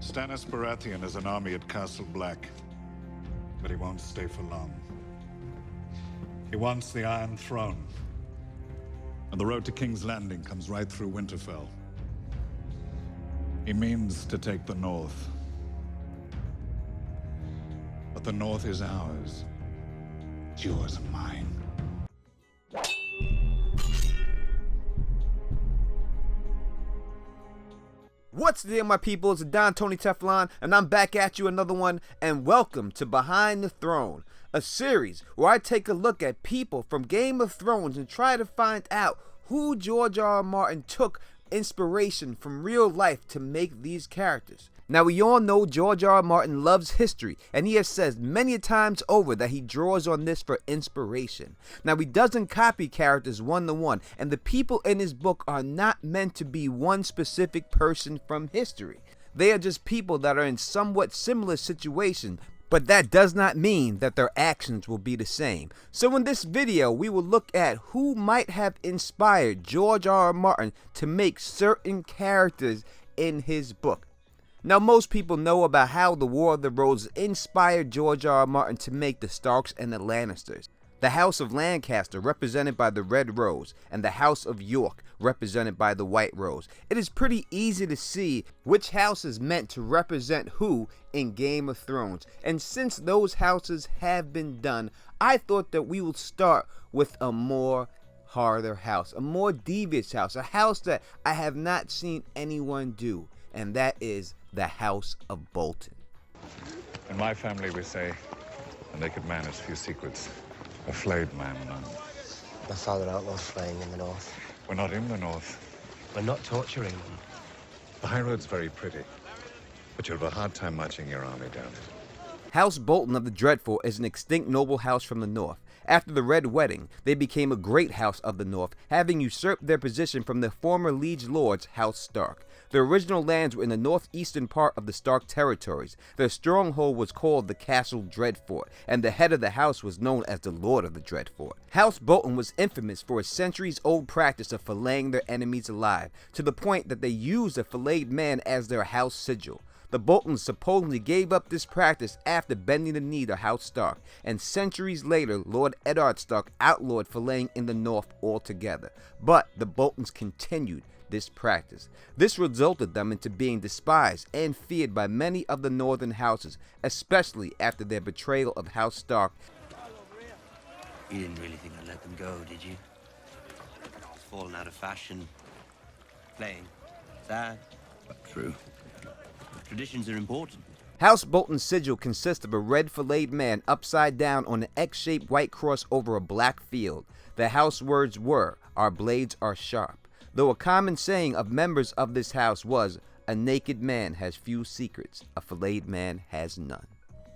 Stannis Baratheon has an army at Castle Black, but he won't stay for long. He wants the Iron Throne, and the road to King's Landing comes right through Winterfell. He means to take the North. But the North is ours. It's yours and mine. What's the deal, my people? It's Don Tony Teflon, and I'm back at you another one, and welcome to Behind the Throne, a series where I take a look at people from Game of Thrones and try to find out who George R. R. Martin took inspiration from real life to make these characters. Now, we all know George R. R. Martin loves history, and he has said many times over that he draws on this for inspiration. Now, he doesn't copy characters one-to-one, and the people in his book are not meant to be one specific person from history. They are just people that are in somewhat similar situations, but that does not mean that their actions will be the same. So in this video, we will look at who might have inspired George R. R. Martin to make certain characters in his book. Now, most people know about how the War of the Roses inspired George R. R. Martin to make the Starks and the Lannisters. The House of Lancaster, represented by the Red Rose, and the House of York, represented by the White Rose. It is pretty easy to see which house is meant to represent who in Game of Thrones. And since those houses have been done, I thought that we would start with a more harder house, a more devious house, a house that I have not seen anyone do, and that is the House of Bolton. In my family, we say, a naked man has few secrets. A flayed man, none. My father outlaws flaying in the north. We're not in the North. We're not torturing them. The high road's very pretty, but you'll have a hard time marching your army down it. House Bolton of the Dreadful is an extinct noble house from the north. After the Red Wedding, they became a great house of the north, having usurped their position from the former liege lords, House Stark. Their original lands were in the northeastern part of the Stark territories. Their stronghold was called the Castle Dreadfort, and the head of the house was known as the Lord of the Dreadfort. House Bolton was infamous for a centuries-old practice of filleting their enemies alive, to the point that they used a filleted man as their house sigil. The Boltons supposedly gave up this practice after bending the knee to House Stark, and centuries later, Lord Eddard Stark outlawed filleting in the north altogether. But the Boltons continued this practice. This resulted them into being despised and feared by many of the northern houses, especially after their betrayal of House Stark. You didn't really think I'd let them go, did you? It's fallen out of fashion. Playing. Sad, but true. Traditions are important. House Bolton's sigil consists of a red filleted man upside down on an X-shaped white cross over a black field. The house words were, "Our blades are sharp," though a common saying of members of this house was, "A naked man has few secrets, a filleted man has none."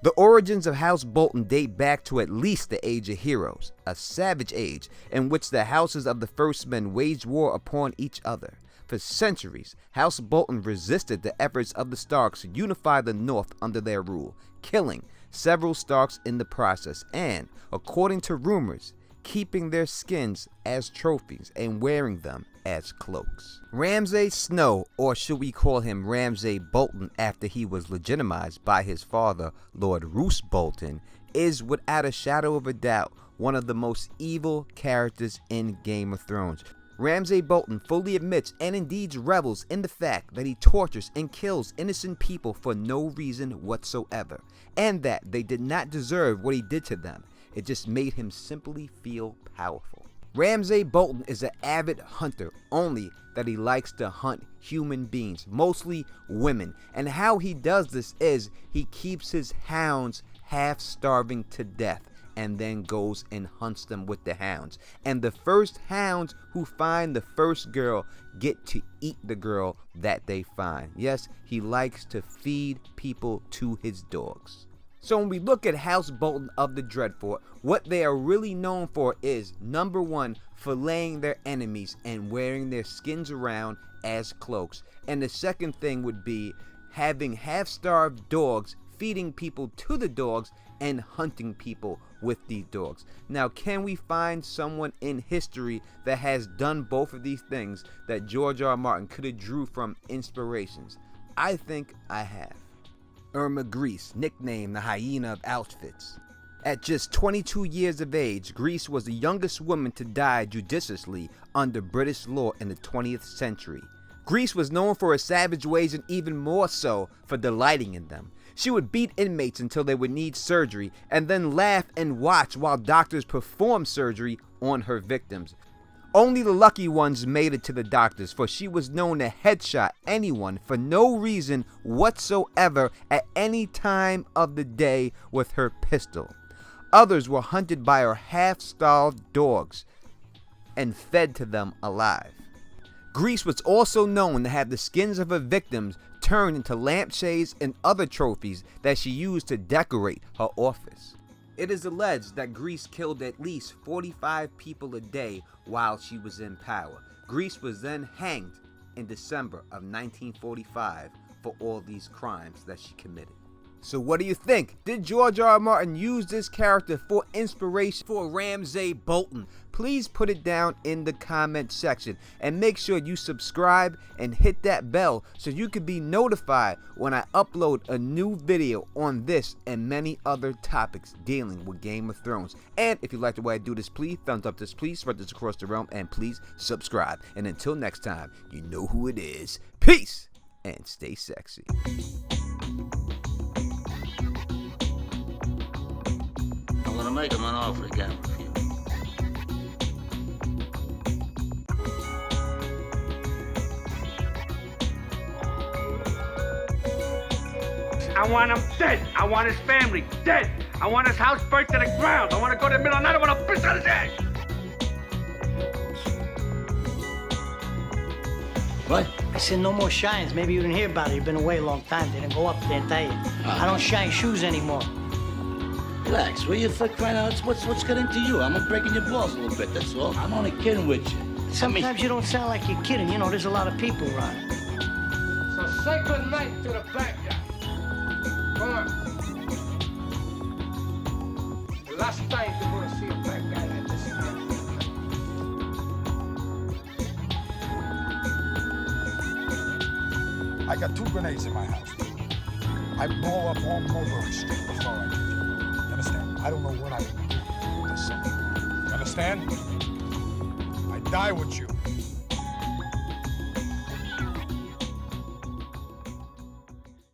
The origins of House Bolton date back to at least the Age of Heroes, a savage age in which the houses of the First Men waged war upon each other. For centuries, House Bolton resisted the efforts of the Starks to unify the North under their rule, killing several Starks in the process and, according to rumors, keeping their skins as trophies and wearing them as cloaks. Ramsay Snow, or should we call him Ramsay Bolton after he was legitimized by his father, Lord Roose Bolton, is without a shadow of a doubt one of the most evil characters in Game of Thrones. Ramsay Bolton fully admits and indeed revels in the fact that he tortures and kills innocent people for no reason whatsoever, and that they did not deserve what he did to them. It just made him simply feel powerful. Ramsay Bolton is an avid hunter, only that he likes to hunt human beings, mostly women, and how he does this is he keeps his hounds half starving to death, and then goes and hunts them with the hounds. And the first hounds who find the first girl get to eat the girl that they find. Yes, he likes to feed people to his dogs. So when we look at House Bolton of the Dreadfort, what they are really known for is, number one, filleting their enemies and wearing their skins around as cloaks. And the second thing would be having half-starved dogs, feeding people to the dogs, and hunting people with these dogs. Now, can we find someone in history that has done both of these things that George R. R. Martin could have drew from inspirations? I think I have. Irma Grese, nicknamed the Hyena of Auschwitz. At just 22 years of age, Grese was the youngest woman to die judiciously under British law in the 20th century. Grese was known for her savage ways and even more so for delighting in them. She would beat inmates until they would need surgery and then laugh and watch while doctors performed surgery on her victims. Only the lucky ones made it to the doctors, for she was known to headshot anyone for no reason whatsoever at any time of the day with her pistol. Others were hunted by her half-starved dogs and fed to them alive. Grese was also known to have the skins of her victims turned into lampshades and other trophies that she used to decorate her office. It is alleged that Grese killed at least 45 people a day while she was in power. Grese was then hanged in December of 1945 for all these crimes that she committed. So what do you think? Did George R. R. Martin use this character for inspiration for Ramsay Bolton? Please put it down in the comment section and make sure you subscribe and hit that bell so you can be notified when I upload a new video on this and many other topics dealing with Game of Thrones. And if you like the way I do this, please thumbs up this, please spread this across the realm, and please subscribe. And until next time, you know who it is. Peace and stay sexy. I'm gonna make him an offer again with you. I want him dead. I want his family dead. I want his house burnt to the ground. I want to go to the middle of the night. I want to piss on his head. What? I said no more shines. Maybe you didn't hear about it. You've been away a long time. They didn't go up there and tell you. I don't shine shoes anymore. Relax, will you, for crying out? What's getting to you? I'm breaking your balls a little bit, that's all. I'm only kidding with you. Sometimes you don't sound like you're kidding. You know, there's a lot of people around. So say good night to the bad guy. Come on. The last time you're going to see a bad guy like this again. I got 2 grenades in my house. I blow up all Mulberry Street before I leave. You understand? I don't know what I would do with this. You understand? I die with you.